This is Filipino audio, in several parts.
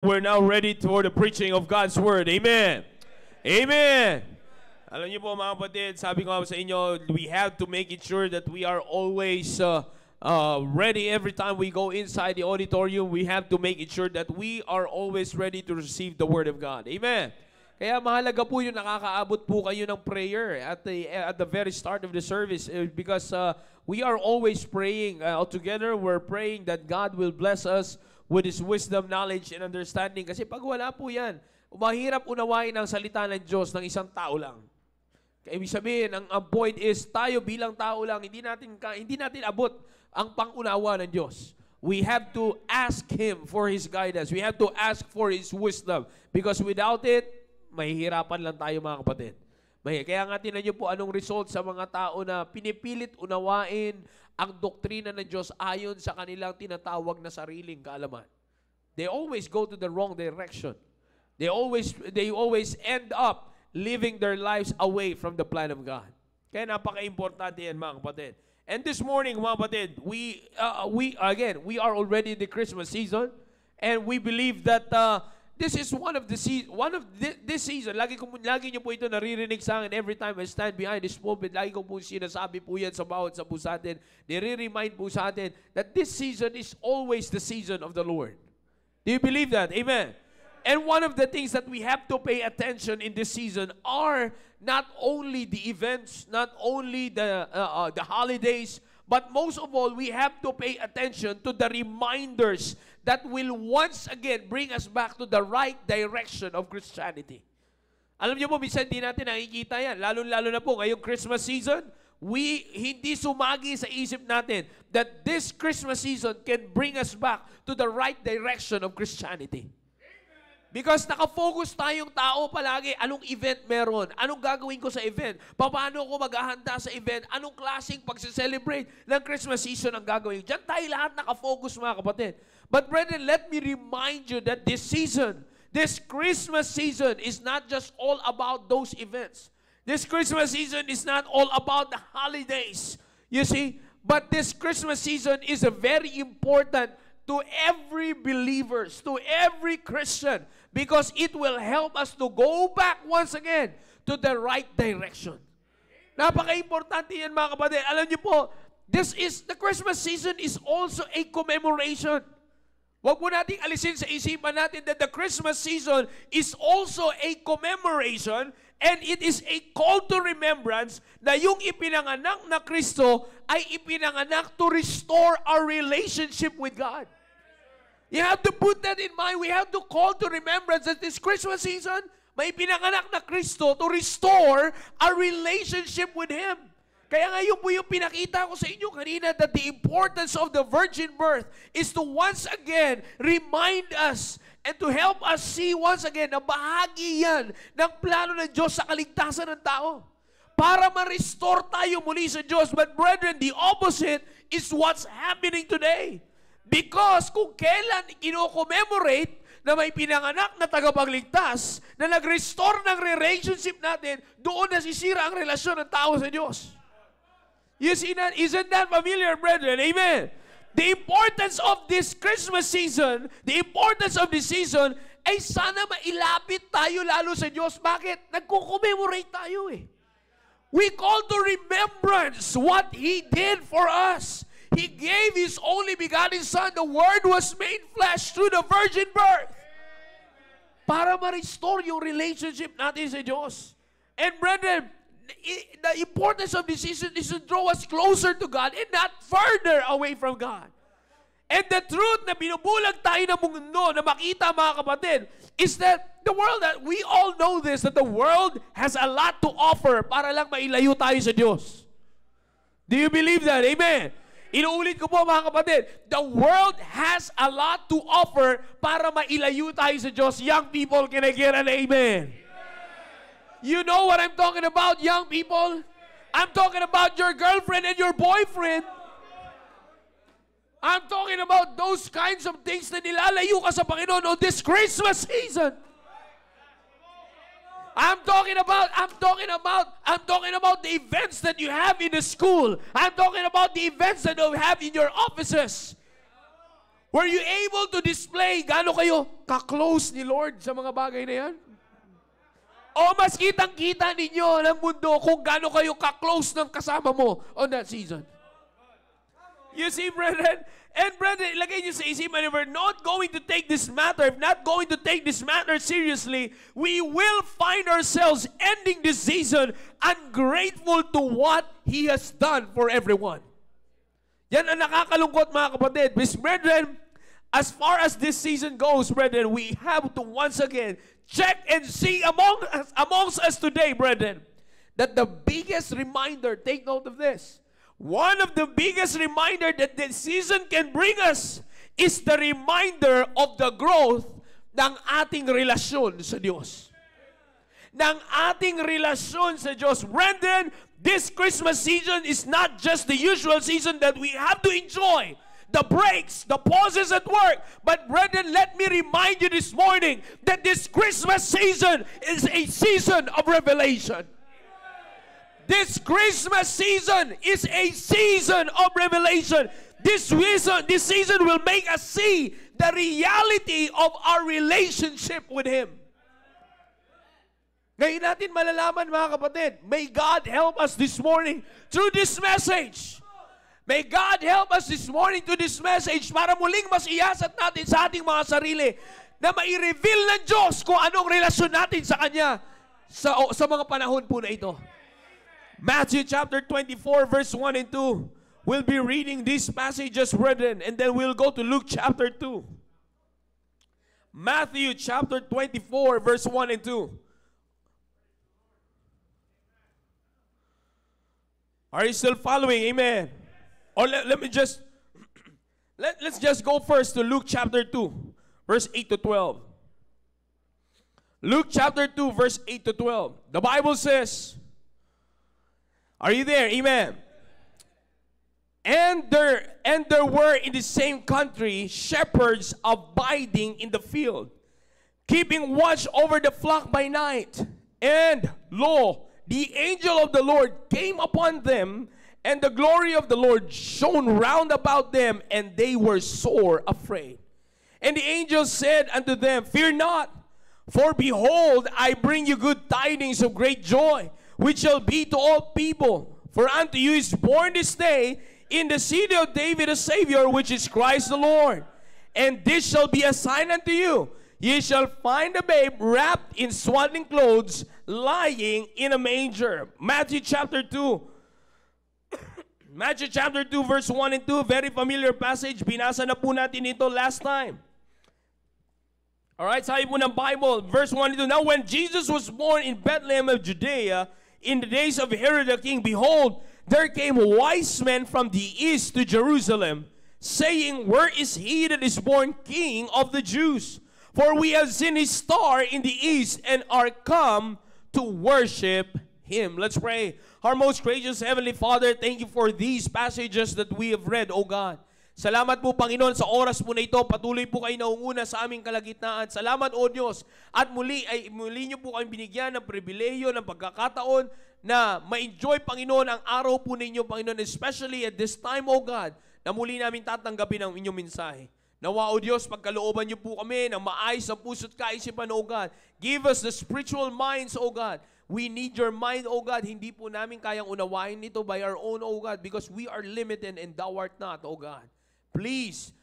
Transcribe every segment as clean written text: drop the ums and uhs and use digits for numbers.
We're now ready for the preaching of God's Word. Amen. Amen. Alam niyo po mga kapatid, sabi ko sa inyo, we have to make it sure that we are always ready every time we go inside the auditorium. We have to make it sure that we are always ready to receive the Word of God. Amen. Kaya mahalaga po yung nakakaabot po kayo ng prayer at the very start of the service because we are always praying together. We're praying that God will bless us with His wisdom, knowledge, and understanding. Kasi pag wala po yan, mahirap unawain ang salita ng Diyos ng isang tao lang. Kaya ibig sabihin, ang point is, tayo bilang tao lang, hindi natin abot ang pangunawa ng Diyos. We have to ask Him for His guidance. We have to ask for His wisdom. Because without it, mahihirapan lang tayo mga kapatid. Kaya nga tinan niyo po anong result sa mga tao na pinipilit unawain ang doktrina ng Diyos ayon sa kanilang tinatawag na sariling kaalaman. They always go to the wrong direction. They always end up living their lives away from the plan of God. Kaya napaka-importante yan mga kapatid. And this morning mga kapatid, we are already in the Christmas season and we believe that this is this season. Lagi niyo po ito naririnig sa akin every time I stand behind this pulpit. Lagi ko po sinasabi po yan sa bawat sa po sa atin. Nire-remind po sa atin that this season is always the season of the Lord. Do you believe that? Amen. And one of the things that we have to pay attention in this season are not only the events, not only the holidays, but most of all, we have to pay attention to the reminders that will once again bring us back to the right direction of Christianity. Alam niyo po, minsan hindi natin nakikita yan. Lalo na po ngayong Christmas season, hindi sumagi sa isip natin that this Christmas season can bring us back to the right direction of Christianity. Because nakafocus tayong tao palagi, anong event meron? Anong gagawin ko sa event? Paano ko maghahanda sa event? Anong klaseng pag-celebrate ng Christmas season ang gagawin? Diyan tayo lahat nakafocus mga kapatid. But brethren, let me remind you that this Christmas season is not just all about those events. This Christmas season is not all about the holidays. You see? But this Christmas season is a very important to every believers, to every Christian, because it will help us to go back once again to the right direction. Napaka-importante yan mga kapatid. Alam niyo po, the Christmas season is also a commemoration. Huwag mo nating alisin sa isipan natin that the Christmas season is also a commemoration and it is a call to remembrance na yung ipinanganak na Kristo ay ipinanganak to restore our relationship with God. You have to put that in mind. We have to call to remembrance that this Christmas season, may pinanganak na Kristo to restore our relationship with Him. Kaya ngayon po yung pinakita ko sa inyo kanina that the importance of the virgin birth is to once again remind us and to help us see once again na bahagi yan ng plano ng Diyos sa kaligtasan ng tao. Para ma-restore tayo muli sa Diyos. But brethren, the opposite is what's happening today. Because kung kailan kino-commemorate na may pinanganak na tagapagligtas na nag-restore ng relationship natin, doon nasisira ang relasyon ng tao sa Diyos. You see that? Isn't that familiar, brethren? Amen. The importance of this Christmas season, the importance of this season, ay sana mailapit tayo lalo sa Diyos. Bakit? Nagko-commemorate tayo eh. We call to remembrance what He did for us. He gave His only begotten Son. The Word was made flesh through the virgin birth. Para ma-restore yung relationship natin sa Diyos. And brethren, the importance of this season is to draw us closer to God and not further away from God. And the truth na binubulag tayo ng mundo na makita mga kapatid is that the world, that we all know this, that the world has a lot to offer para lang mailayo tayo sa Diyos. Do you believe that? Amen. Inuulit ko po mga kapatid, the world has a lot to offer para mailayo tayo sa Diyos. Young people, can I get an amen? You know what I'm talking about, young people? I'm talking about your girlfriend and your boyfriend. I'm talking about those kinds of things na nilalayo ka sa Panginoon on this Christmas season. I'm talking about the events that you have in the school. I'm talking about the events that you have in your offices. Were you able to display gaano kayo ka-close ni Lord sa mga bagay na yan? O mas kitang-kita ninyo ng mundo kung gaano kayo ka-close ng kasama mo on that season? You see, brethren? And brethren, ilagay nyo sa isipan, if we're not going to take this matter, if not going to take this matter seriously, we will find ourselves ending this season ungrateful to what He has done for everyone. Yan ang nakakalungkot, mga kapatid. But brethren, as far as this season goes, brethren, we have to once again check and see amongst us today, brethren, that the biggest reminder, take note of this, one of the biggest reminder that this season can bring us is the reminder of the growth ng ating relasyon sa Diyos. Ng ating relasyon sa Diyos. Brethren, this Christmas season is not just the usual season that we have to enjoy. The breaks, the pauses at work. But brethren, let me remind you this morning that this Christmas season is a season of revelation. This Christmas season is a season of revelation. This season will make us see the reality of our relationship with Him. Ngayon natin malalaman, mga kapatid, may God help us this morning through this message. May God help us this morning to this message para muling mas iyasat natin sa ating mga sarili na mai-reveal ng Diyos kung anong relasyon natin sa Kanya sa mga panahon po na ito. Matthew chapter 24, verse 1 and 2. We'll be reading these passages, brethren, and then we'll go to Luke chapter 2. Matthew chapter 24, verse 1 and 2. Are you still following? Amen. Or let me just, let's just go first to Luke chapter 2, verse 8 to 12. Luke chapter 2, verse 8 to 12. The Bible says, are you there? Amen. And there were in the same country shepherds abiding in the field, keeping watch over the flock by night. And lo, the angel of the Lord came upon them, and the glory of the Lord shone round about them, and they were sore afraid. And the angel said unto them, fear not, for behold, I bring you good tidings of great joy, which shall be to all people. For unto you is born this day in the city of David a Savior, which is Christ the Lord. And this shall be a sign unto you. Ye shall find a babe wrapped in swaddling clothes, lying in a manger. Matthew chapter 2. Matthew chapter 2, verse 1 and 2. Very familiar passage. Binasa na po natin ito last time. Alright, sabi po ng Bible, verse 1 and 2. Now when Jesus was born in Bethlehem of Judea, in the days of Herod the king, behold, there came wise men from the east to Jerusalem, saying, where is he that is born King of the Jews? For we have seen his star in the east, and are come to worship him. Let's pray. Our most gracious Heavenly Father, thank you for these passages that we have read, O God. Salamat po, Panginoon, sa oras po na ito. Patuloy po kayo naunguna sa aming kalagitnaan. Salamat, O Diyos. At muli niyo po kayong binigyan ng pribileyo, ng pagkakataon na ma-enjoy, Panginoon, ang araw po ninyo, Panginoon, especially at this time, O God, na muli namin tatanggapin ang inyong mensahe. Nawa, O Diyos, pagkalooban niyo po kami ng maayos sa puso't kaisipan, O God. Give us the spiritual minds, O God. We need your mind, O God. Hindi po namin kayang unawain ito by our own, O God, because we are limited and thou art not, O God. Please,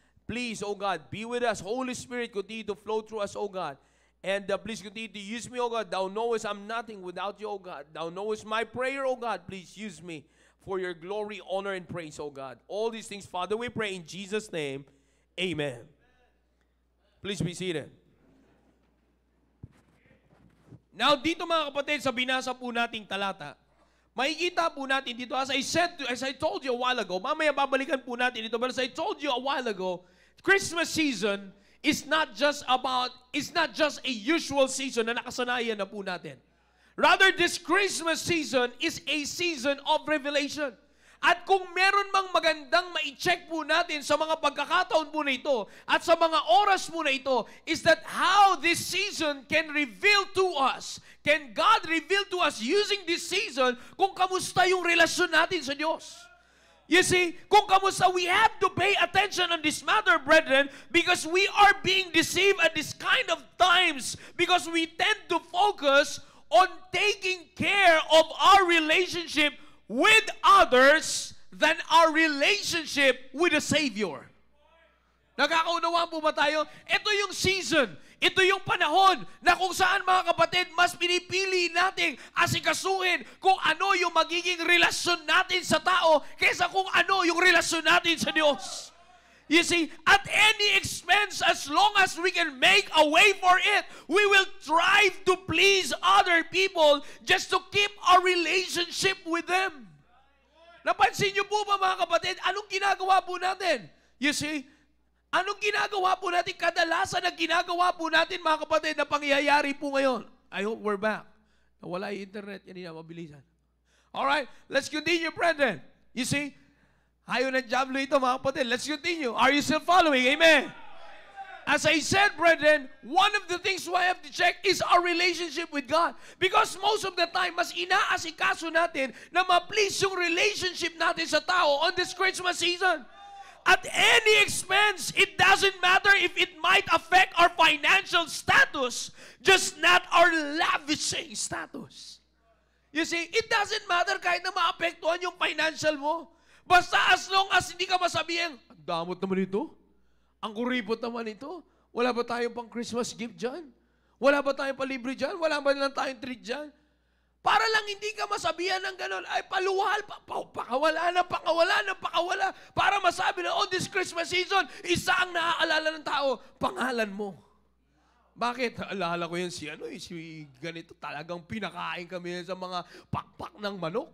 O God, be with us. Holy Spirit, continue to flow through us, O God. And please continue to use me, O God. Thou knowest I'm nothing without you, O God. Thou knowest my prayer, O God. Please use me for your glory, honor, and praise, O God. All these things, Father, we pray in Jesus' name. Amen. Please be seated. Now, dito mga kapatid, sa binasa po nating talata, makikita po natin dito, as I told you a while ago, mamaya babalikan po natin ito, but as I told you a while ago, Christmas season is not just a usual season na nakasanayan na po natin. Rather, this Christmas season is a season of revelation. At kung meron mang magandang ma-check po natin sa mga pagkakataon po na ito at sa mga oras po na ito is that how this season can reveal to us, can God reveal to us using this season kung kamusta yung relasyon natin sa Diyos. You see, kung kamusta, we have to pay attention on this matter, brethren, because we are being deceived at this kind of times because we tend to focus on taking care of our relationship with others than our relationship with the Savior. Nakakaunawaan po ba tayo? Ito yung season, ito yung panahon na kung saan, mga kapatid, mas pinipili nating asikasuhin kung ano yung magiging relasyon natin sa tao kaysa kung ano yung relasyon natin sa Diyos. You see, at any expense, as long as we can make a way for it, we will strive to please other people just to keep our relationship with them. Napansin niyo po ba, mga kapatid, anong ginagawa po natin? You see, anong ginagawa po natin? Kadalasan na ginagawa po natin, mga kapatid, na pangyayari po ngayon. I hope we're back. Nawala yung internet. Yan na, mabilisan. Alright, let's continue, brethren. You see, ayaw na jablo ito, mga kapatid. Let's continue. Are you still following? Amen. As I said, brethren, one of the things we have to check is our relationship with God. Because most of the time, mas inaasikaso natin na ma-please yung relationship natin sa tao on this Christmas season. At any expense, it doesn't matter if it might affect our financial status, just not our lavishing status. You see, it doesn't matter kahit na maapektuhan yung financial mo. Basta as long as hindi ka masabihin, ang damot naman ito, ang kuripot naman ito, wala ba tayong pang Christmas gift dyan? Wala ba tayong palibre dyan? Wala ba lang tayong treat dyan? Para lang hindi ka masabihan ng gano'n, ay paluhal, pakawala. Para masabi na, oh, this Christmas season, isa ang naaalala ng tao, pangalan mo. Bakit? Alala ko yan si ganito, talagang pinakain kami sa mga pakpak ng manok.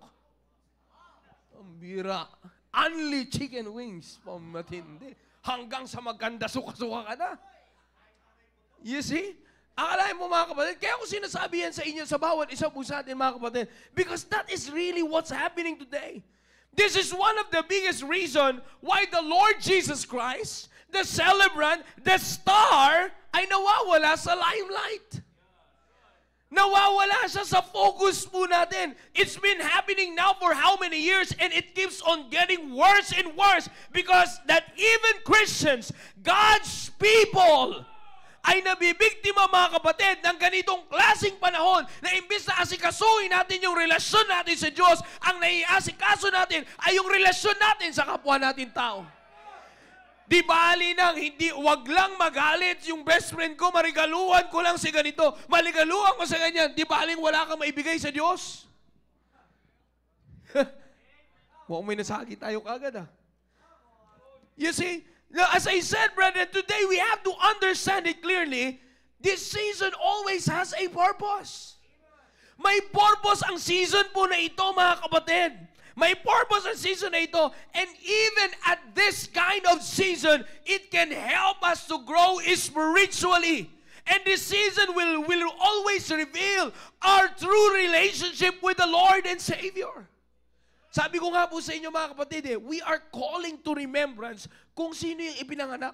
Ang bira. Only chicken wings, pamatindi. Hanggang sa maganda, suka-suka ka na. You see? Akalain mo, mga kapatid, kaya ko sinasabi yan sa inyo sa bawat isa po sa atin, mga kapatid, because that is really what's happening today. This is one of the biggest reasons why the Lord Jesus Christ, the celebrant, the star, ay nawawala sa limelight. Nawawala siya sa focus po natin. It's been happening now for how many years, and it keeps on getting worse and worse because that even Christians, God's people, ay nabibiktima, mga kapatid, ng ganitong klaseng panahon na imbis na asikasuhin natin yung relasyon natin sa Diyos, ang naiasikaso natin ay yung relasyon natin sa kapwa natin tao. Di bali nang hindi, wag lang magalit yung best friend ko, marigaluhan ko lang si ganito, maligaluhan ko sa ganyan, di baling wala kang maibigay sa Diyos. Mukhang may nasagi tayo kagad, ah. You see, now, as I said, brethren, today we have to understand it clearly. This season always has a purpose. May purpose ang season po na ito, mga kapatid. May purpose ang season na ito. And even at this kind of season, it can help us to grow spiritually. And this season will always reveal our true relationship with the Lord and Savior. Sabi ko nga po sa inyo, mga kapatid, we are calling to remembrance kung sino yung ipinanganak.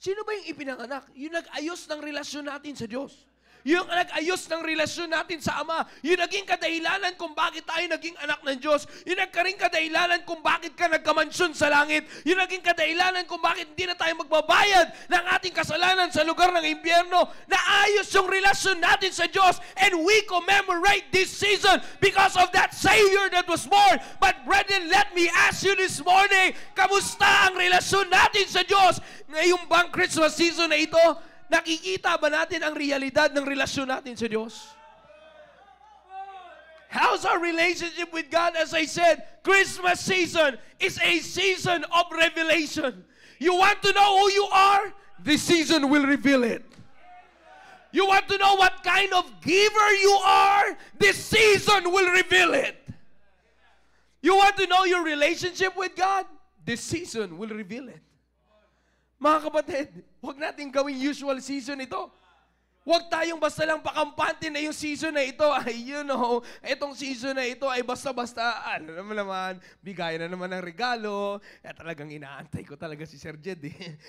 Sino ba yung ipinanganak? Yung nag-ayos ng relasyon natin sa Diyos. Yung nag-ayos ng relasyon natin sa Ama. Yung naging kadahilanan kung bakit tayo naging anak ng Diyos. Yung nagkaring kadahilanan kung bakit ka nagkamansyon sa langit. Yung naging kadahilanan kung bakit hindi na tayo magbabayad ng ating kasalanan sa lugar ng impyerno. Naayos yung relasyon natin sa Diyos. And we commemorate this season because of that Savior that was born. But brethren, let me ask you this morning, kamusta ang relasyon natin sa Diyos? Ngayong bang Christmas season na ito, nakikita ba natin ang realidad ng relasyon natin sa Diyos? How's our relationship with God? As I said, Christmas season is a season of revelation. You want to know who you are? This season will reveal it. You want to know what kind of giver you are? This season will reveal it. You want to know your relationship with God? This season will reveal it. Mga kapatid, huwag natin gawing usual season ito. Huwag tayong basta lang pakampante na yung season na ito. Ay, you know, itong season na ito ay basta-basta, ano naman, bigay na naman ng regalo. Talagang inaantay ko talaga si Sir Jed, eh.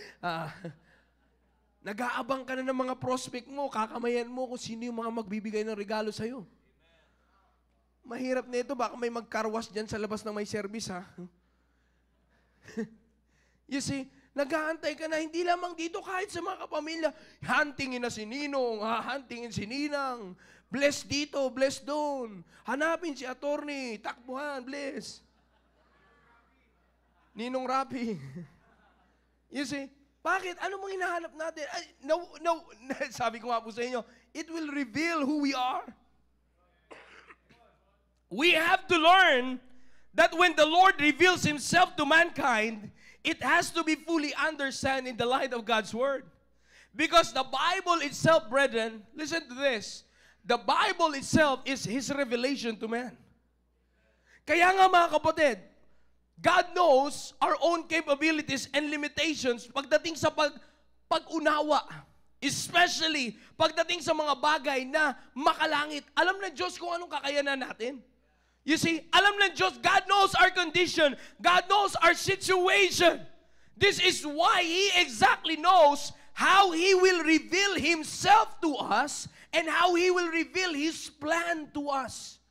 Nag-aabang ka na ng mga prospect mo, kakamayan mo kung sino yung mga magbibigay ng regalo sa'yo. Mahirap na ito, baka may magkarwas dyan sa labas ng may service, ha? You see, nag-aantay ka na, hindi lamang dito, kahit sa mga kapamilya, huntingin na si Ninong, huntingin si Ninang, bless dito, bless doon, hanapin si attorney, takbuhan, bless. Ninong Rapi. You see, bakit? Ano mong hinahanap natin? No, sabi ko nga po sa inyo, it will reveal who we are. We have to learn that when the Lord reveals Himself to mankind, it has to be fully understood in the light of God's Word. Because the Bible itself, brethren, listen to this, the Bible itself is His revelation to man. Kaya nga mga kapatid, God knows our own capabilities and limitations pagdating sa pag-unawa. Especially pagdating sa mga bagay na makalangit. Alam ng Diyos kung anong kakayanan natin. You see, alam ng Diyos, God knows our condition. God knows our situation. This is why He exactly knows how He will reveal Himself to us and how He will reveal His plan to us.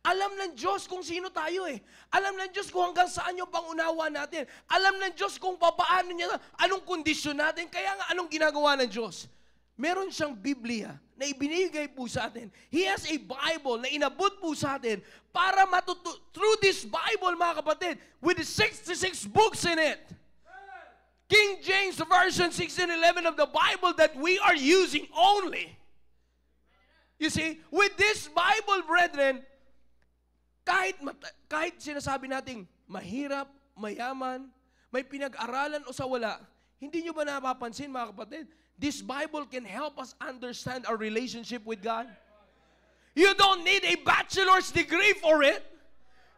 Alam ng Diyos kung sino tayo eh. Alam ng Diyos kung hanggang saan yung pangunawa natin. Alam ng Diyos kung papaano niya, anong kondisyon natin. Kaya nga, anong ginagawa ng Diyos? Meron siyang Biblia na ibinigay po sa atin. He has a Bible na inabot po sa atin para through this Bible, mga kapatid, with the 66 books in it. King James Version 1611 of the Bible that we are using only. You see, with this Bible, brethren, kahit sinasabi nating mahirap, mayaman, may pinag-aralan o sa wala, hindi nyo ba napapansin, mga kapatid? This Bible can help us understand our relationship with God. You don't need a bachelor's degree for it.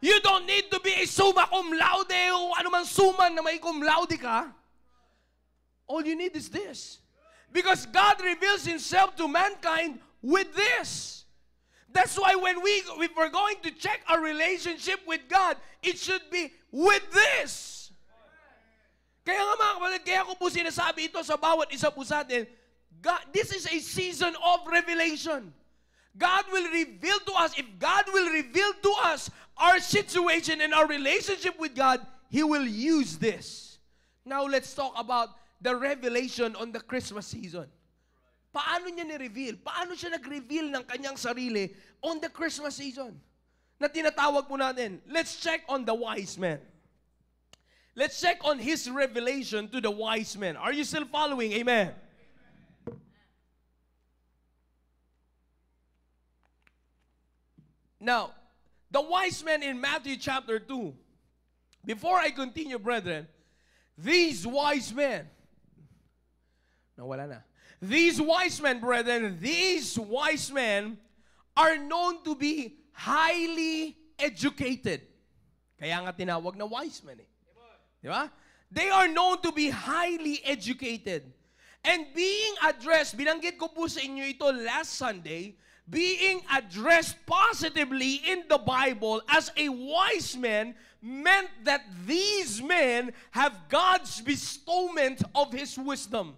You don't need to be a summa cum laude o anumang suman na may cum laude ka. All you need is this. Because God reveals Himself to mankind with this. That's why when if we're going to check our relationship with God, it should be with this. Kaya nga mga kapatid, kaya ko po sinasabi ito sa bawat isa po sa atin, God, this is a season of revelation. God will reveal to us, if God will reveal to us our situation and our relationship with God, He will use this. Now let's talk about the revelation on the Christmas season. Paano niya ni-reveal? Paano siya nag-reveal ng kanyang sarili on the Christmas season? Na tinatawag po natin, let's check on the wise men. Let's check on His revelation to the wise men. Are you still following? Amen. Now, the wise men in Matthew chapter 2. Before I continue, brethren, these wise men, nawala na. These wise men, brethren, these wise men are known to be highly educated. Kaya nga tinawag na wise men eh. Diba? They are known to be highly educated. And being addressed, binanggit ko po sa inyo ito last Sunday, being addressed positively in the Bible as a wise man meant that these men have God's bestowment of His wisdom.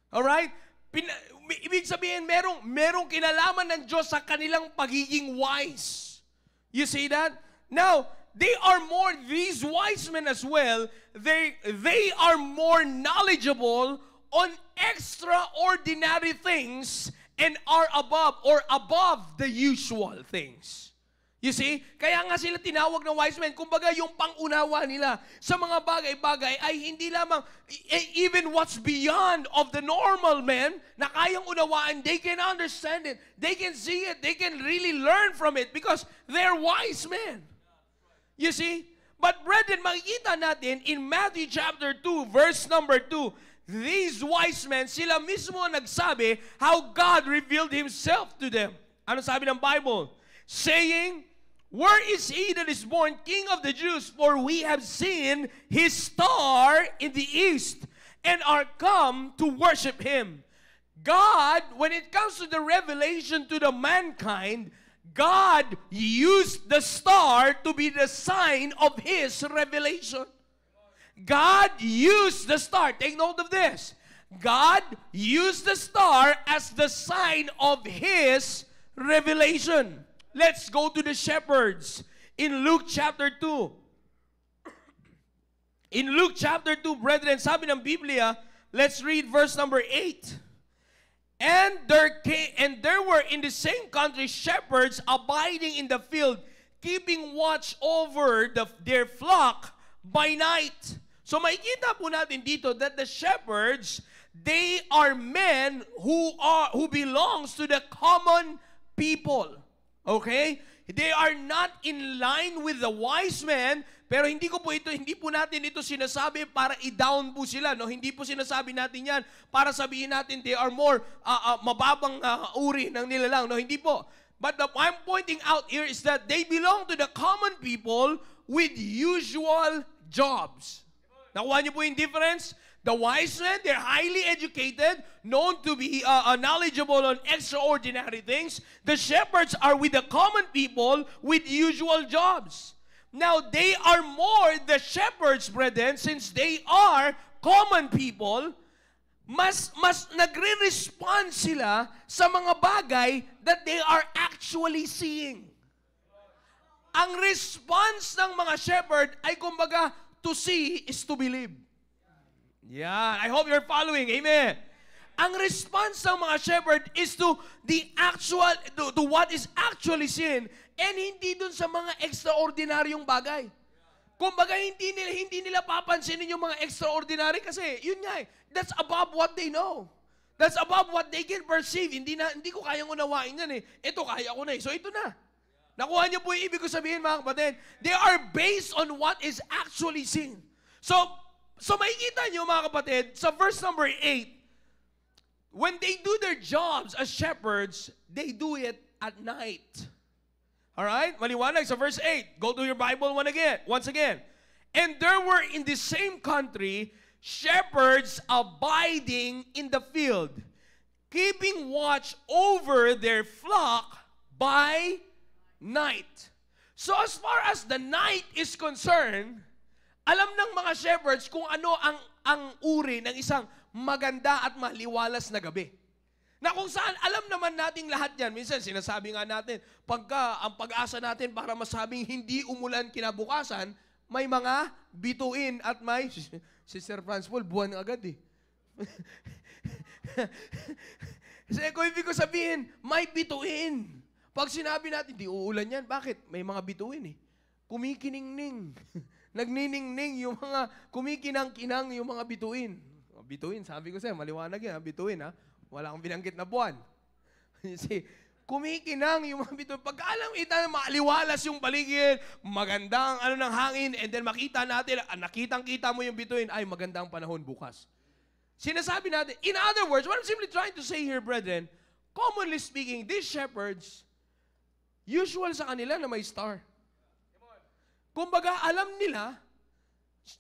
Alright? Ibig sabihin, merong kinalaman ng Diyos sa kanilang pagiging wise. You see that? Now, these wise men as well, they are more knowledgeable on extraordinary things and are above the usual things. You see? Kaya nga sila tinawag ng wise men. Kumbaga yung pangunawa nila sa mga bagay-bagay ay hindi lamang even what's beyond of the normal man na kayang unawaan, they can understand it. They can see it. They can really learn from it because they're wise men. You see? But brethren, makikita natin in Matthew chapter 2, verse number 2, these wise men, sila mismo nagsabi how God revealed Himself to them. Ano sabi ng Bible? Saying, "Where is He that is born King of the Jews? For we have seen His star in the east and are come to worship Him." God, when it comes to the revelation to the mankind, God used the star to be the sign of His revelation. God used the star. Take note of this. God used the star as the sign of His revelation. Let's go to the shepherds in Luke chapter 2. In Luke chapter 2, brethren, sabi ng Biblia, let's read verse number 8. And there were in the same country shepherds abiding in the field, keeping watch over their flock by night. So makikita po natin dito that the shepherds, they are men who belongs to the common people. Okay? They are not in line with the wise men, pero hindi po natin ito sinasabi para i-down po sila, no? Hindi po sinasabi natin 'yan para sabihin natin they are more mababang uri ng nilalang, no? Hindi po. But I'm pointing out here is that they belong to the common people with usual jobs. Nakuha niyo po yung difference? The wise men, they're highly educated, known to be knowledgeable on extraordinary things. The shepherds are with the common people with usual jobs. Now, they are more the shepherds, brethren, since they are common people, mas nagre-respond sila sa mga bagay that they are actually seeing. Ang response ng mga shepherd ay kumbaga, to see is to believe. Yeah, I hope you're following. Amen. Ang response ng mga shepherd is to what is actually seen, and hindi dun sa mga extraordinaryong bagay. Kumbaga, hindi nila papansinin yung mga extraordinary kasi, yun nga that's above what they know. That's above what they can perceive. Hindi ko kayang unawain yan eh. Ito, kaya ko na eh. So, ito na. Nakuha niyo po yung ibig ko sabihin, mga kapatid. They are based on what is actually seen. So makikita niyo, mga kapatid, sa verse number 8, when they do their jobs as shepherds, they do it at night. Alright? Maliwanag sa verse 8. Go to your Bible once again. And there were in the same country shepherds abiding in the field, keeping watch over their flock by night. So as far as the night is concerned, alam ng mga shepherds kung ano ang uri ng isang maganda at maliwalas na gabi. Na kung saan, alam naman nating lahat yan. Minsan, sinasabi nga natin, pagka ang pag-asa natin para masabing hindi umulan kinabukasan, may mga bituin at may, si Sir Franz Paul, buwan agad eh. Kasi kung ibig ko sabihin, may bituin. Pag sinabi natin, di uulan yan, bakit? May mga bituin eh. Kumikiningning. Nagniningning yung mga, kumikinang-kinang yung mga bituin. Bituin, sabi ko sa'yo, maliwanag yan, bituin ha. Wala kang binanggit na buwan. You see, kumikinang yung mga bituin. Pagka alam ita na maaliwalas yung paligid, magandang ng hangin, and then makita natin, nakitang-kita mo yung bituin, ay magandang panahon bukas. Sinasabi natin, in other words, what I'm simply trying to say here, brethren, commonly speaking, these shepherds, usual sa kanila na may star. Kumbaga, alam nila,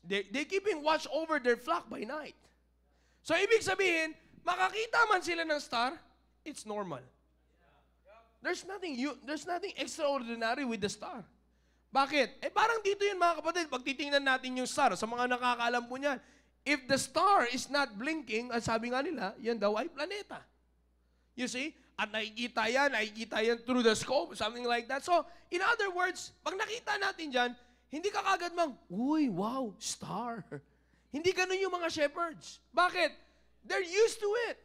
they keeping watch over their flock by night. So, ibig sabihin, makakita man sila ng star, it's normal. There's nothing extraordinary with the star. Bakit? Parang dito yun, mga kapatid, pag titingnan natin yung star, sa mga nakakaalam po niyan, if the star is not blinking, ang sabi nga nila, yan daw ay planeta. You see? At nakikita yan through the scope, something like that. So, in other words, pag nakita natin dyan, hindi ka kagad uy, wow, star. Hindi ganun yung mga shepherds. Bakit? They're used to it.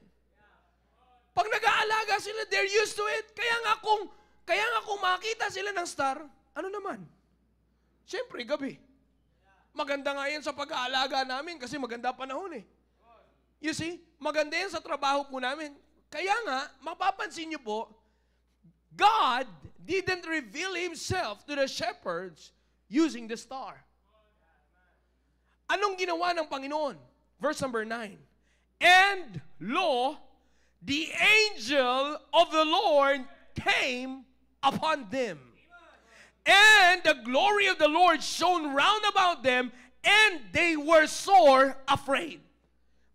Pag nag-aalaga sila, they're used to it. Kaya nga kung makita sila ng star, ano naman? Siyempre, gabi. Maganda nga yan sa pag-aalaga namin kasi maganda panahon eh. You see? Maganda yan sa trabaho po namin. Kaya nga, mapapansin niyo po, God didn't reveal Himself to the shepherds using the star. Anong ginawa ng Panginoon? Verse number 9. And lo, the angel of the Lord came upon them. And the glory of the Lord shone round about them, and they were sore afraid.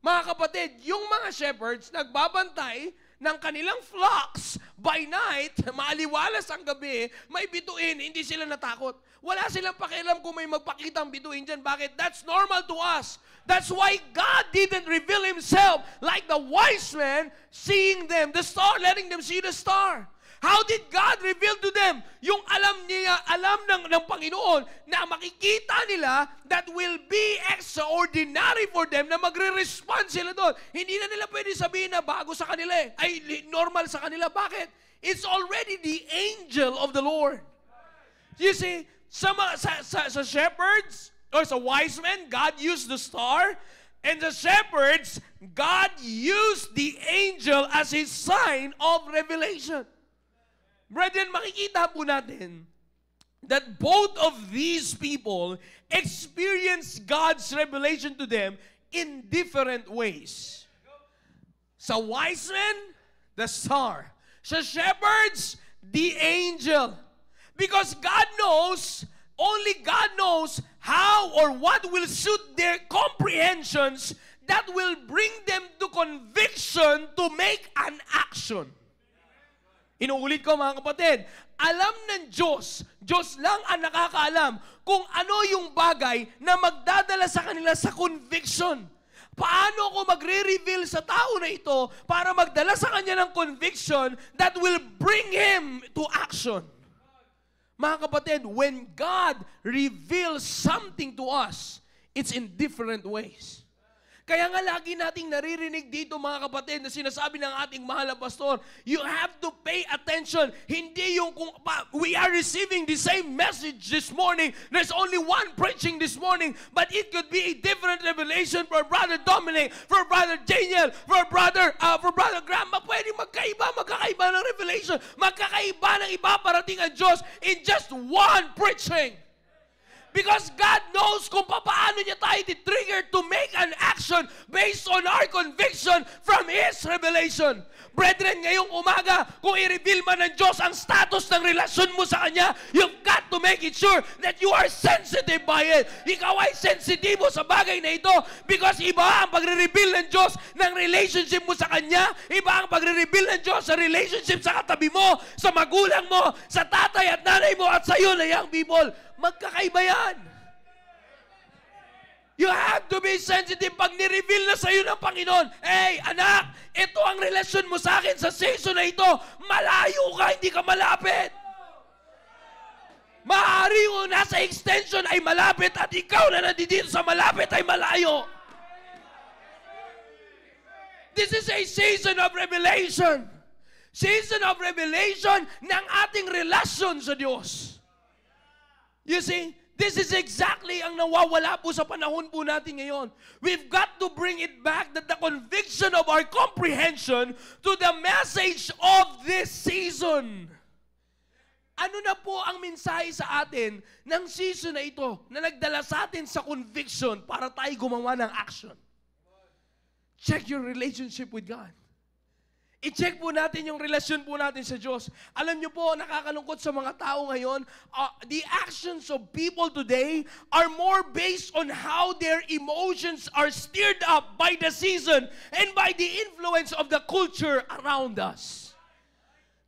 Mga kapatid, yung mga shepherds nagbabantay ng kanilang flocks by night, maaliwalas ang gabi, may bituin, hindi sila natakot. Wala silang pakialam kung may magpakitang bituin dyan. Bakit? That's normal to us. That's why God didn't reveal Himself like the wise men seeing them, the star, letting them see the star. How did God reveal to them? Yung alam ng Panginoon na makikita nila that will be extraordinary for them na magre-respond sila doon. Hindi na nila pwede sabihin na bago sa kanila ay normal sa kanila. Bakit? It's already the angel of the Lord. You see, sa shepherds or sa wise men, God used the star. And the shepherds, God used the angel as his sign of revelation. Brethren, makikita po natin that both of these people experienced God's revelation to them in different ways. Sa wise men, the star. Sa shepherds, the angel. Because God knows, only God knows how or what will suit their comprehensions that will bring them to conviction to make an action. Inuulit ko mga kapatid, alam ng Diyos, Diyos lang ang nakakaalam kung ano yung bagay na magdadala sa kanila sa conviction. Paano ko magre-reveal sa tao na ito para magdala sa kanya ng conviction that will bring him to action? Mga kapatid, when God reveals something to us, it's in different ways. Kaya nga lagi nating naririnig dito mga kapatid na sinasabi ng ating mahal na pastor, you have to pay attention. Hindi yung kung we are receiving the same message this morning. There's only one preaching this morning, but it could be a different revelation for Brother Dominic, for Brother Daniel, for Brother Graham. Pwede magkakaiba ng revelation. Magkakaiba ng iba parating ang Diyos in just one preaching. Because God knows kung paano niya tayo trigger to make an action based on our conviction from His revelation. Brethren, ngayong umaga, kung i-reveal man ng Diyos ang status ng relasyon mo sa Kanya, you've got to make it sure that you are sensitive by it. Ikaw ay sensitibo sa bagay na ito because iba ang pagre-reveal ng Diyos ng relationship mo sa Kanya, iba ang pagre-reveal ng Diyos sa relationship sa katabi mo, sa magulang mo, sa tatay at nanay mo at sa iyo na young people. Magkakaiba yan. You have to be sensitive pag ni-reveal na sa iyo ng Panginoon. Hey, anak, ito ang relasyon mo sa akin sa season na ito. Malayo ka, hindi ka malapit. Maaari mo nasa extension ay malapit at ikaw na nandito sa malapit ay malayo. This is a season of revelation. Season of revelation ng ating relasyon sa Diyos. You see, this is exactly ang nawawala po sa panahon po natin ngayon. We've got to bring it back that the conviction of our comprehension to the message of this season. Ano na po ang mensahe sa atin ng season na ito na nagdala sa atin sa conviction para tayo gumawa ng action? Check your relationship with God. I-check po natin yung relasyon po natin sa Diyos. Alam niyo po, nakakalungkot sa mga tao ngayon, the actions of people today are more based on how their emotions are stirred up by the season and by the influence of the culture around us.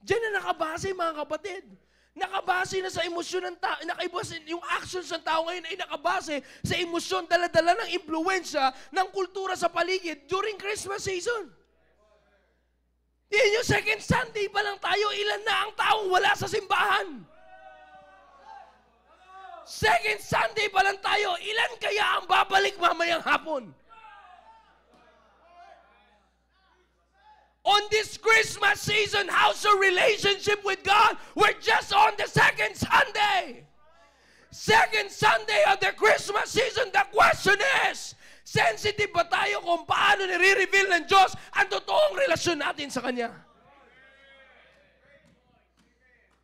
Diyan na nakabase mga kapatid. Nakabase na sa emosyon ng tao. Yung actions ng tao ngayon ay nakabase sa emosyon, dala-dala ng impluensya ng kultura sa paligid during Christmas season. Yan yung second Sunday pa lang tayo, ilan na ang taong wala sa simbahan? Second Sunday pa lang tayo, ilan kaya ang babalik mamayang hapon? On this Christmas season, how's your relationship with God? We're just on the second Sunday. Second Sunday of the Christmas season, the question is, sensitive ba tayo kung paano nire-reveal ng Diyos ang totoong relasyon natin sa Kanya?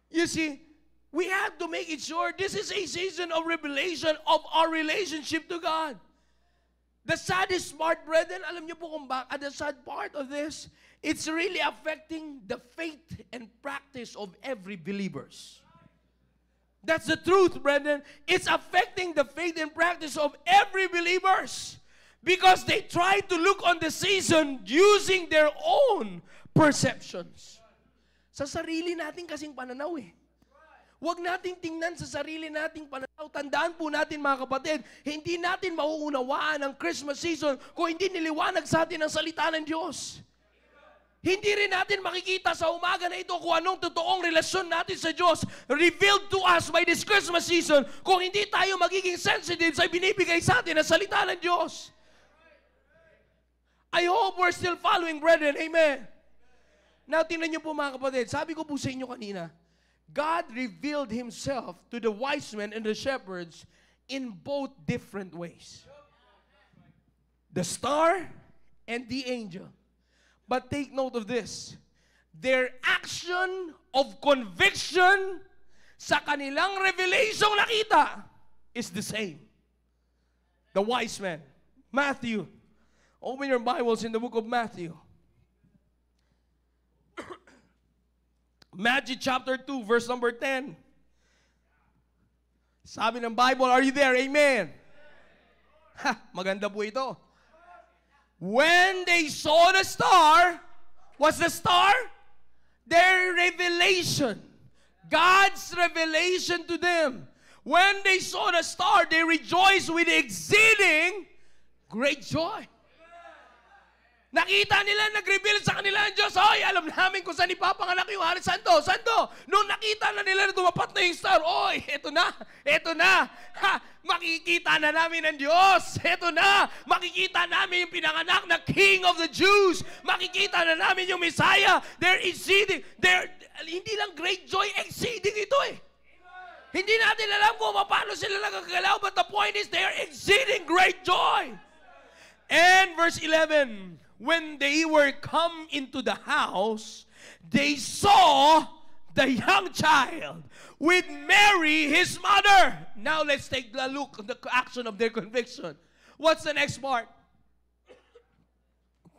You see, we have to make it sure this is a season of revelation of our relationship to God. The saddest part, brethren, alam niyo po kung bakit, the sad part of this, it's really affecting the faith and practice of every believers. That's the truth, brethren. It's affecting the faith and practice of every believers. Because they try to look on the season using their own perceptions. Sa sarili natin kasing pananaw eh. Huwag nating tingnan sa sarili nating pananaw. Tandaan po natin mga kapatid, hindi natin mauunawaan ang Christmas season kung hindi niliwanag sa atin ang salita ng Diyos. Hindi rin natin makikita sa umaga na ito kung anong totoong relasyon natin sa Diyos revealed to us by this Christmas season kung hindi tayo magiging sensitive sa binibigay sa atin na salita ng Diyos. I hope we're still following, brethren. Amen. Now, tingnan niyo po mga kapatid. Sabi ko po sa inyo kanina, God revealed Himself to the wise men and the shepherds in both different ways. The star and the angel. But take note of this. Their action of conviction sa kanilang revelation nakita is the same. The wise men. Matthew. Open your Bibles in the book of Matthew. Matthew chapter 2, verse number 10. Sabi ng Bible, are you there? Amen. Ha, maganda po ito. When they saw the star, what's the star? Their revelation. God's revelation to them. When they saw the star, they rejoiced with exceeding great joy. Nakita nila, nag-reveal sa kanila ang Diyos, oy, alam namin kung saan ipapanganak yung Hari Santo. Santo, nung nakita na nila na tumapat na yung star, oy, eto na. Ha, makikita na namin ang Diyos. Eto na, makikita namin yung pinanganak na King of the Jews. Makikita na namin yung Messiah. They're exceeding, hindi lang great joy, exceeding ito eh. Hindi natin alam kung paano sila nagagalaw, but the point is, they are exceeding great joy. And verse 11, when they were come into the house, they saw the young child with Mary, his mother. Now let's take a look at the action of their conviction. What's the next part?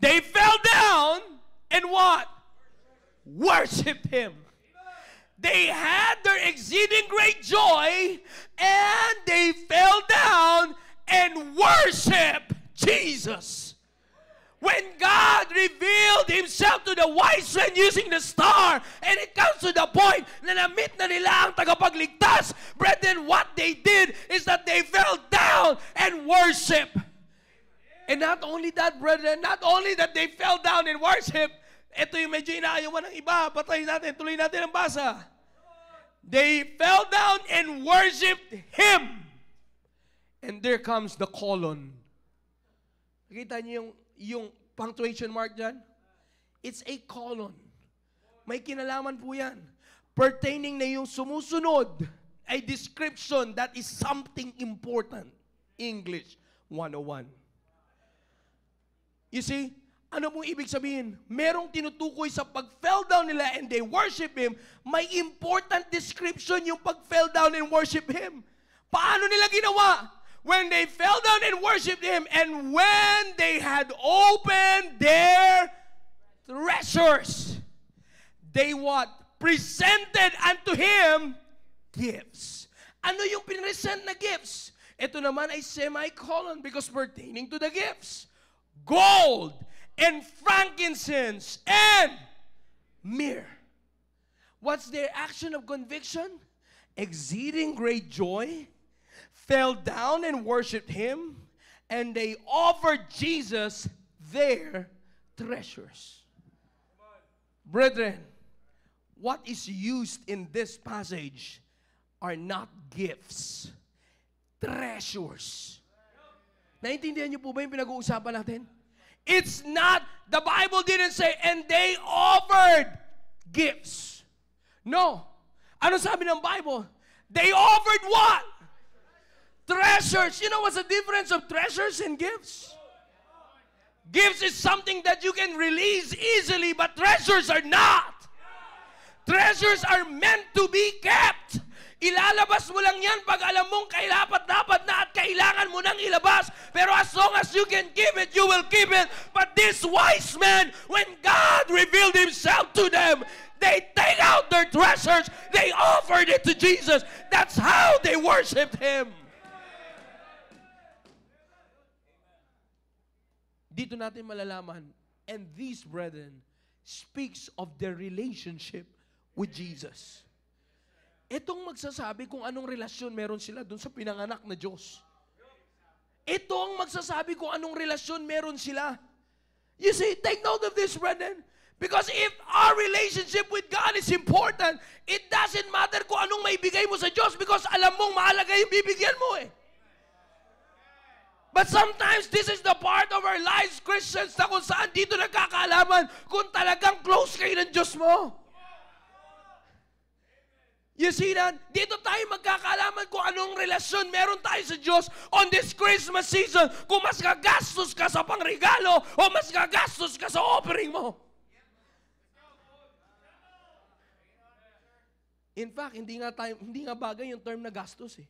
They fell down and what? Worshipped Him. They had their exceeding great joy and they fell down and worshipped Jesus. When God revealed Himself to the wise men using the star, and it comes to the point na na-meet na nila ang tagapagligtas, brethren, what they did is that they fell down and worship. And not only that, brethren, not only that they fell down and worship, ito yung medyo inaayawan ng iba, patayin natin, tuloy natin ang basa. They fell down and worshipped Him. And there comes the colon. Nakita niyo yung punctuation mark dyan? It's a colon. May kinalaman po yan. Pertaining na yung sumusunod, a description that is something important. English 101. You see, ano pong ibig sabihin? Merong tinutukoy sa pag-fell down nila and they worship Him, may important description yung pag-fell down and worship Him. Paano nila ginawa? When they fell down and worshipped Him, and when they had opened their treasures, they what? Presented unto Him gifts. Ano yung pinresent na gifts? Ito naman ay semicolon because pertaining to the gifts. Gold and frankincense and myrrh. What's their action of conviction? Exceeding great joy, fell down and worshipped Him, and they offered Jesus their treasures. Brethren, what is used in this passage are not gifts, treasures. Naintindihan niyo po ba yung pinag-uusapan natin? It's not, the Bible didn't say, and they offered gifts. No. Ano sabi ng Bible? They offered what? Treasures. You know what's the difference of treasures and gifts? Gifts is something that you can release easily, but treasures are not. Treasures are meant to be kept. Ilalabas mo lang yan pag alam mong dapat na at kailangan mo nang ilabas. Pero as long as you can keep it, you will keep it. But this wise man, when God revealed Himself to them, they take out their treasures, they offered it to Jesus. That's how they worshiped Him. Dito natin malalaman, and these, brethren, speaks of their relationship with Jesus. Itong magsasabi kung anong relasyon meron sila dun sa pinanganak na Diyos. Ito ang magsasabi kung anong relasyon meron sila. You see, take note of this, brethren. Because if our relationship with God is important, it doesn't matter kung anong maibigay mo sa Diyos because alam mong mahalaga yung bibigyan mo eh. But sometimes this is the part of our lives, Christians, na kung saan dito nagkakaalaman kung talagang close kayo ng Diyos mo. You see that? Dito tayo magkakaalaman kung anong relasyon meron tayo sa Diyos on this Christmas season. Kung mas gagastos ka sa pangregalo o mas gagastos ka sa offering mo. In fact, hindi nga bagay yung term na gastos eh.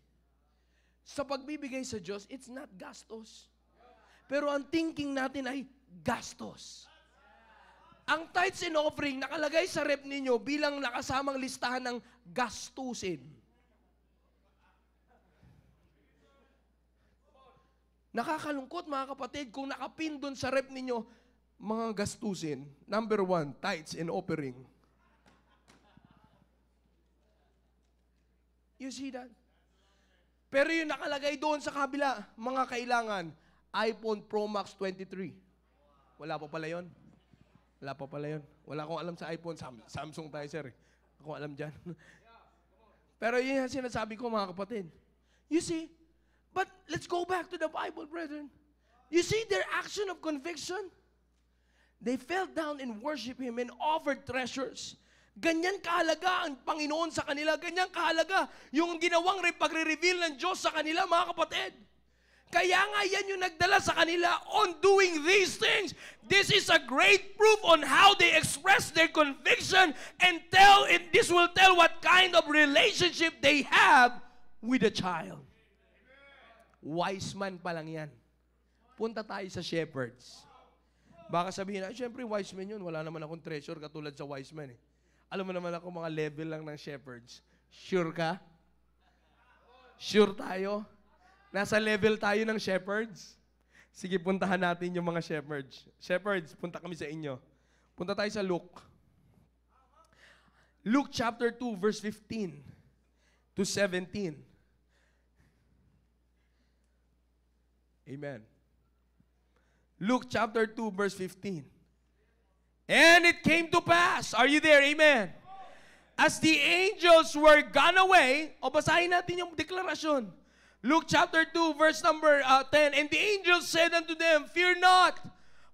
Sa pagbibigay sa Diyos, it's not gastos. Pero ang thinking natin ay gastos. Ang tithes and offering nakalagay sa rep ninyo bilang nakasamang listahan ng gastusin. Nakakalungkot mga kapatid kung nakapin doon sa rep ninyo mga gastusin. Number 1, tithes and offering. You see that? Pero yung nakalagay doon sa kabila, mga kailangan, iPhone Pro Max 23. Wala pa pala yun. Wala pa pala yun. Wala akong alam sa iPhone. Samsung tayo, sir. Ako alam dyan. Pero yun yung sinasabi ko, mga kapatid. You see? But let's go back to the Bible, brethren. You see their action of conviction? They fell down and worshiped Him and offered treasures. Ganyan kahalaga ang Panginoon sa kanila. Ganyan kahalaga yung ginawang pagre-reveal ng Diyos sa kanila, mga kapatid. Kaya nga yan yung nagdala sa kanila on doing these things. This is a great proof on how they express their conviction and this will tell what kind of relationship they have with a child. Wise man pa lang yan. Punta tayo sa shepherds. Baka sabihin na, syempre wise man yun. Wala naman akong treasure katulad sa wise man eh. Alam mo naman ako mga level lang ng shepherds. Sure ka? Sure tayo? Nasa level tayo ng shepherds? Sige, puntahan natin yung mga shepherds. Shepherds, punta kami sa inyo. Punta tayo sa Luke. Luke chapter 2, verse 15 to 17. Amen. Luke chapter 2, verse 15. And it came to pass. Are you there? Amen. As the angels were gone away, o basahin natin yung deklarasyon. Luke chapter 2, verse number 10. And the angels said unto them, Fear not,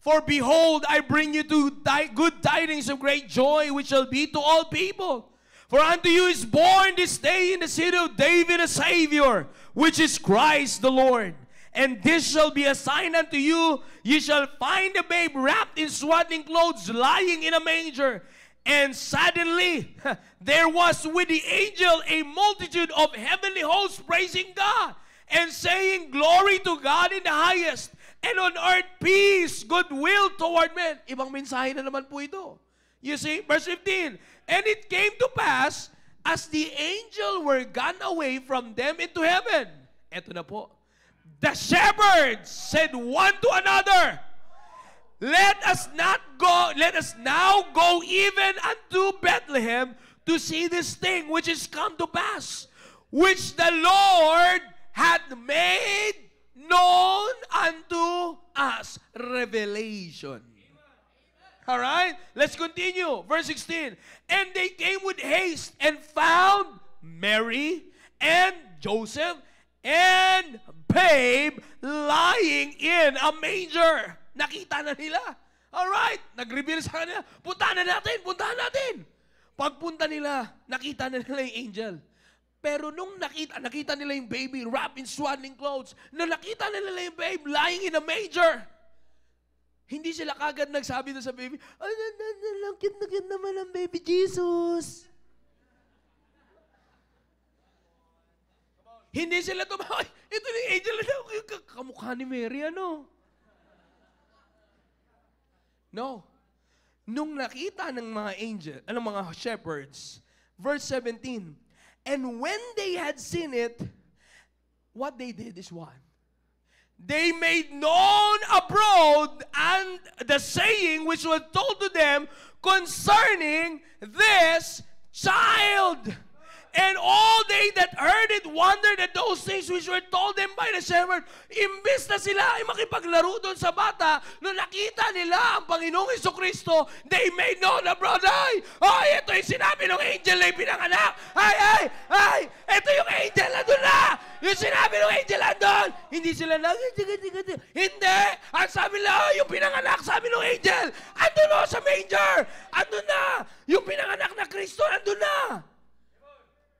for behold, I bring you to good tidings of great joy, which shall be to all people. For unto you is born this day in the city of David a Savior, which is Christ the Lord. And this shall be a sign unto you, ye shall find a babe wrapped in swaddling clothes, lying in a manger. And suddenly there was with the angel a multitude of heavenly hosts praising God, and saying, Glory to God in the highest, and on earth peace, goodwill toward men. Ibang mensahe na naman po ito. You see, verse 15. And it came to pass, as the angel were gone away from them into heaven. Eto na po. The shepherds said one to another, Let us now go even unto Bethlehem to see this thing which is come to pass, which the Lord hath made known unto us. Revelation. All right, let's continue. Verse 16. And they came with haste and found Mary and Joseph and babe lying in a manger. Nakita na nila. Alright, nag-reveal sa kanila. Puntahan natin. Pagpunta nila, nakita na nila yung angel. Pero nung nakita nila yung baby wrapped in swaddling clothes, nakita na nila yung babe lying in a manger. Hindi sila kagad nagsabi na sa baby, ay, cute naman ang baby Jesus. Hindi sila tumawag. Ito na yung angel na kamukha ni Mary, ano? No. Nung nakita ng mga angel, mga shepherds, verse 17, and when they had seen it, what they did is what? They made known abroad and the saying which was told to them concerning this child. And all they that heard it wondered at those things which were told them by the shepherd. Imbes na sila ay makipaglaro doon sa bata, nung nakita nila ang Panginoong Jesucristo, they made known na, brother, ay, ito yung sinabi ng angel na pinanganak. Ay, ito yung angel na doon na. Yung sinabi ng angel na doon. Hindi sila hindi. Ang sabi nila, yung pinanganak, sabi ng angel, andun na sa manger. Andun na. Yung pinanganak na Kristo, andun na.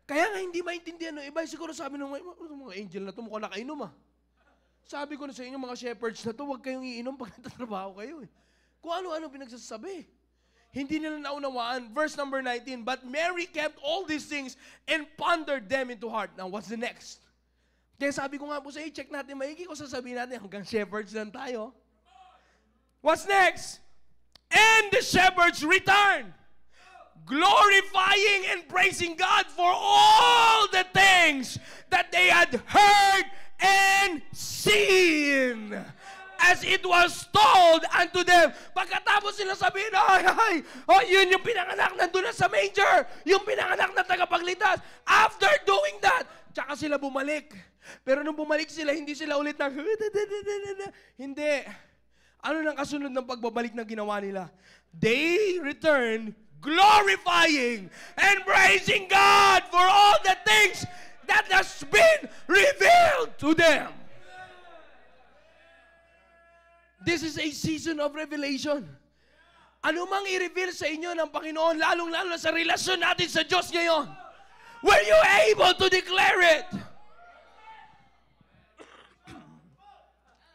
Kaya nga hindi maintindihan ng iba. Siguro sabi ng mga angel na ito, mukhang nakainom Sabi ko na sa inyo, mga shepherds na ito, huwag kayong iinom pag natatrabaho kayo. Kung ano-ano pinagsasabi. Hindi nila naunawaan. Verse number 19, but Mary kept all these things and pondered them into heart. Now, what's the next? Kaya sabi ko nga po sa inyo, check natin maigi kung sasabihin natin, hanggang shepherds lang tayo. What's next? And the shepherds returned, glorifying and praising God for all the things that they had heard and seen, as it was told unto them. Pagkatapos sila sabihin, yun yung pinanganak nandun na sa manger, yung pinanganak na tagapagligtas. After doing that, tsaka sila bumalik. Pero nung bumalik sila, hindi sila ulit hindi. Ano nang kasunod ng pagbabalik na ginawa nila? They returned glorifying and praising God for all the things that has been revealed to them. This is a season of revelation. Ano mang i-reveal sa inyo ng Panginoon, lalong-lalo sa relasyon natin sa Diyos ngayon, were you able to declare it?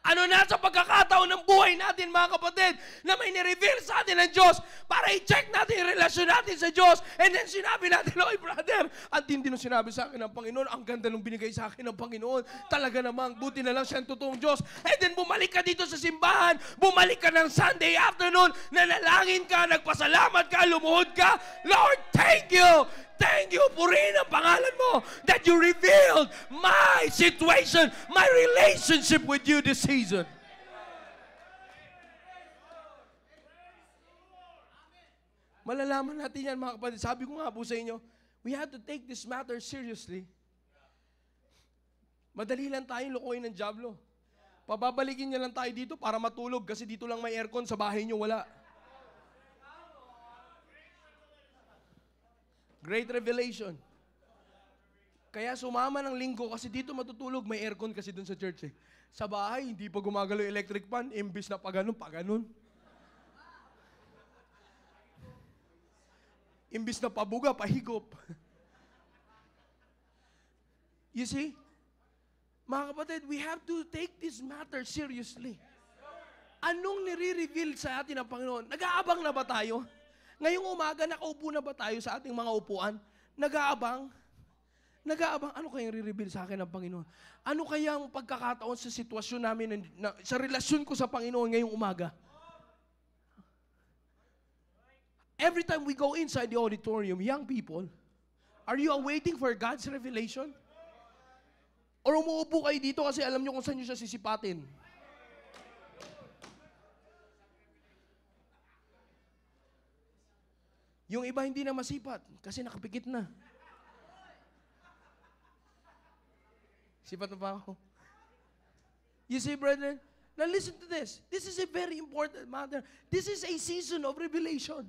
Ano na sa pagkakataon ng buhay natin, mga kapatid, na may ni-reveal sa atin ng Diyos para i-check natin yung relasyon natin sa Diyos, and then sinabi natin, oy brother, ang tindi nung sinabi sa akin ng Panginoon, ang ganda nung binigay sa akin ng Panginoon, talaga namang buti na lang siya ang totoong Diyos. And then bumalik ka dito sa simbahan, bumalik ka ng Sunday afternoon, nanalangin ka, nagpasalamat ka, lumuhod ka, Lord, thank you! Thank you, purihin ang pangalan mo that you revealed my situation, my relationship with you this season. Malalaman natin yan, mga kapatid. Sabi ko nga po sa inyo, we have to take this matter seriously. Madali lang tayong lokohin ng dyablo. Pababalikin niya lang tayo dito para matulog kasi dito lang may aircon, sa bahay niyo wala. Great revelation. Kaya sumama ng linggo kasi dito matutulog, may aircon kasi dun sa church Sa bahay, hindi pa gumagalaw yung electric fan, imbis na pa ganun. Imbis na pabuga, pahigop. You see? Mga kapatid, we have to take this matter seriously. Anong nire-reveal sa atin ng Panginoon? Nag-aabang na ba tayo? Ngayong umaga, nakaupo na ba tayo sa ating mga upuan? Nag-aabang? Ano kayang re-reveal sa akin ng Panginoon? Ano kayang pagkakataon sa sitwasyon namin, sa relasyon ko sa Panginoon ngayong umaga? Every time we go inside the auditorium, young people, are you awaiting for God's revelation? Or umuupo kayo dito kasi alam nyo kung saan nyo siya sisipatin? Yung iba hindi na masipat kasi nakapikit na. Sipat na pa ako. You see, brethren? Now listen to this. This is a very important matter. This is a season of revelation.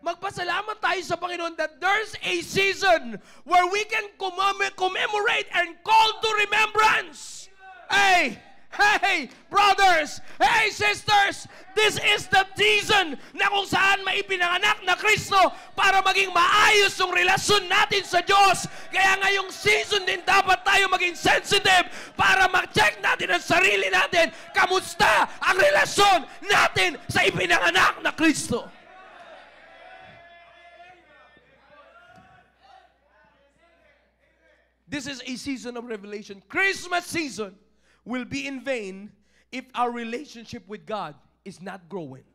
Magpasalamat tayo sa Panginoon that there's a season where we can commemorate and call to remembrance. Hey, brothers! Hey, sisters! This is the season na kung saan maipinanganak na Kristo para maging maayos yung relasyon natin sa Diyos. Kaya ngayong season din dapat tayo maging sensitive para mag-check natin ang sarili natin. Kamusta ang relasyon natin sa ipinanganak na Kristo? This is a season of revelation. Christmas season will be in vain if our relationship with God is not growing.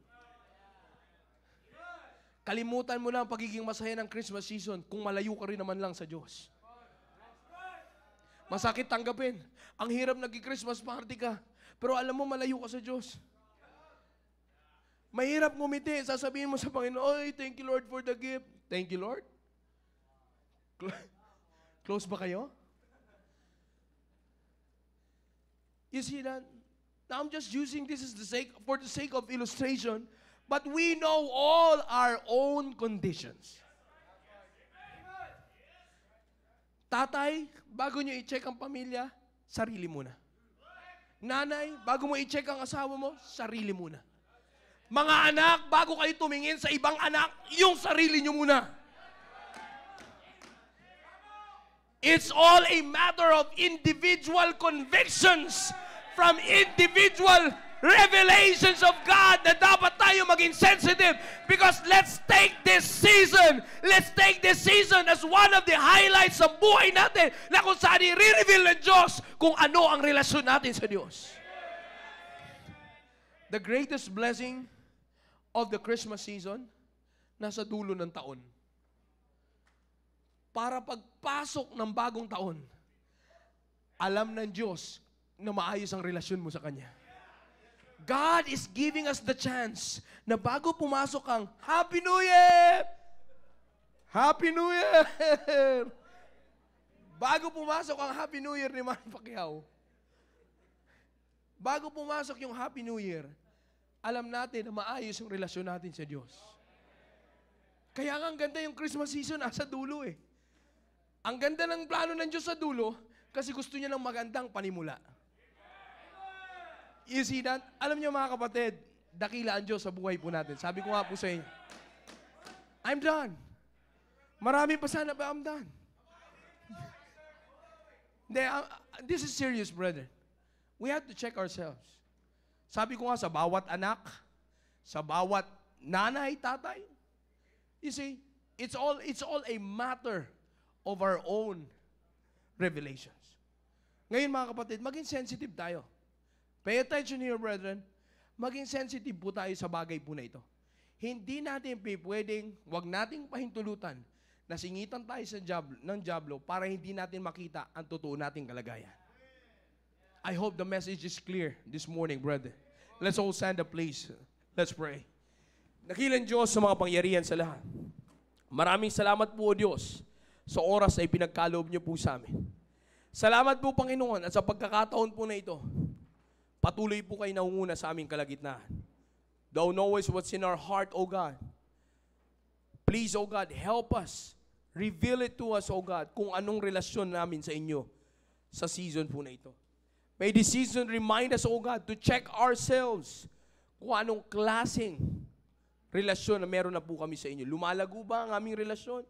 Kalimutan mo na ang pagiging masaya ng Christmas season kung malayo ka rin naman lang sa Diyos. Masakit tanggapin. Ang hirap nag-Christmas party ka, pero alam mo malayo ka sa Diyos. Mahirap ngumiti, sasabihin mo sa Panginoon, "Oy, thank you Lord for the gift." Thank you Lord. Close ba kayo? You see that? Now I'm just using this for the sake of illustration, but we know all our own conditions. Tatay, bago nyo i-check ang pamilya, sarili muna. Nanay, bago mo i-check ang asawa mo, sarili muna. Mga anak, bago kayo tumingin sa ibang anak, yung sarili nyo muna. It's all a matter of individual convictions from individual revelations of God na dapat tayo maging sensitive, because let's take this season as one of the highlights sa buhay natin na kung saan i-reveal ng Diyos kung ano ang relasyon natin sa Diyos. The greatest blessing of the Christmas season, nasa dulo ng taon. Para pagpasok ng bagong taon, alam ng Diyos na maayos ang relasyon mo sa Kanya. God is giving us the chance na bago pumasok ang Happy New Year! Happy New Year! Bago pumasok ang Happy New Year ni Manny Pacquiao, bago pumasok yung Happy New Year, alam natin na maayos yung relasyon natin sa Diyos. Kaya nga ang ganda yung Christmas season, nasa dulo eh. Ang ganda ng plano ng Diyos sa dulo, kasi gusto niya ng magandang panimula. You see that? Alam niyo mga kapatid, dakila ang Diyos sa buhay po natin. Sabi ko nga po sa inyo, I'm done. Marami pa sana ba I'm done? This is serious, brother. We have to check ourselves. Sabi ko nga sa bawat anak, sa bawat nanay, tatay, you see, it's all a matter of our own revelations. Ngayon mga kapatid, maging sensitive tayo. Pay attention here, brethren. Maging sensitive po tayo sa bagay po na ito. Hindi natin pwedeng, wag nating pahintulutan na singitan tayo ng diablo para hindi natin makita ang totoo nating kalagayan. I hope the message is clear this morning, brother. Let's all stand up, please. Let's pray. Dakilang Diyos sa mga pangyarihan sa lahat. Maraming salamat po, O Diyos, sa oras ay pinagkaloob niyo po sa amin. Salamat po, Panginoon, at sa pagkakataon po na ito, patuloy po kayo nangunguna sa aming kalagitnaan. Thou knowest what's in our heart, O God. Please, O God, help us. Reveal it to us, O God, kung anong relasyon namin sa inyo sa season po na ito. May this season remind us, O God, to check ourselves kung anong klaseng relasyon na meron na po kami sa inyo. Lumalago ba ang aming relasyon?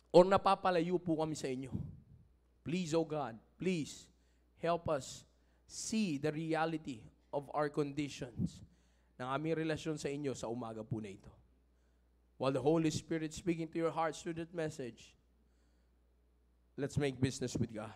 O napapalayo po kami sa inyo? Please, O God, please, help us see the reality of our conditions ng aming relasyon sa inyo sa umaga po na ito. While the Holy Spirit speaking to your hearts through that message, let's make business with God.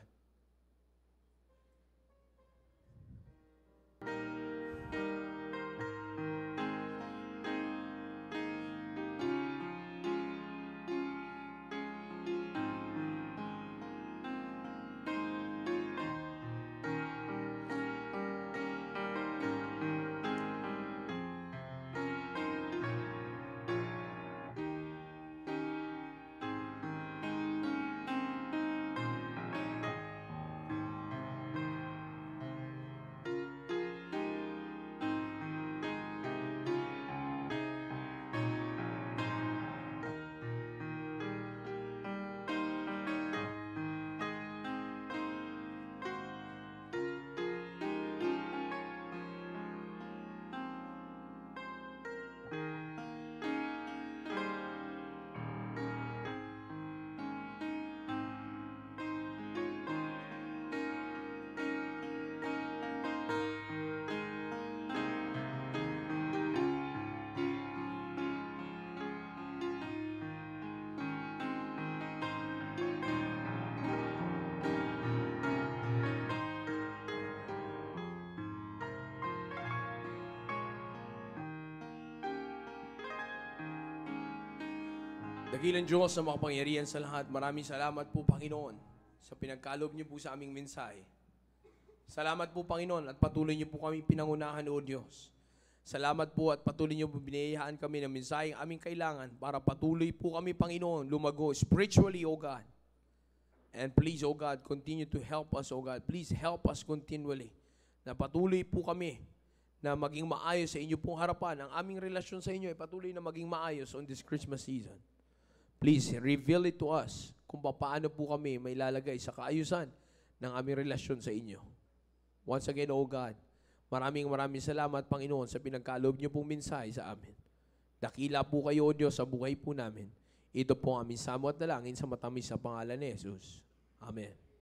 Dakilang Diyos sa makapangyarihan sa lahat, maraming salamat po, Panginoon, sa pinagkaloob niyo po sa aming mensahe. Salamat po, Panginoon, at patuloy niyo po kami pinangunahan, O Diyos, Salamat po at patuloy niyo po binayahan kami ng mensaheng aming kailangan para patuloy po kami, Panginoon, lumago spiritually, O God. And please, O God, continue to help us, O God. Please help us continually na patuloy po kami na maging maayos sa inyo pong harapan. Ang aming relasyon sa inyo ay patuloy na maging maayos on this Christmas season. Please, reveal it to us kung paano po kami may lalagay sa kaayusan ng aming relasyon sa inyo. Once again, O God, maraming salamat, Panginoon, sa pinagkaloob niyo pong mensahe sa amin. Dakila po kayo, O Diyos, sa buhay po namin. Ito po ang aming samo at dalangin sa matamis na pangalan ni Jesus. Amen.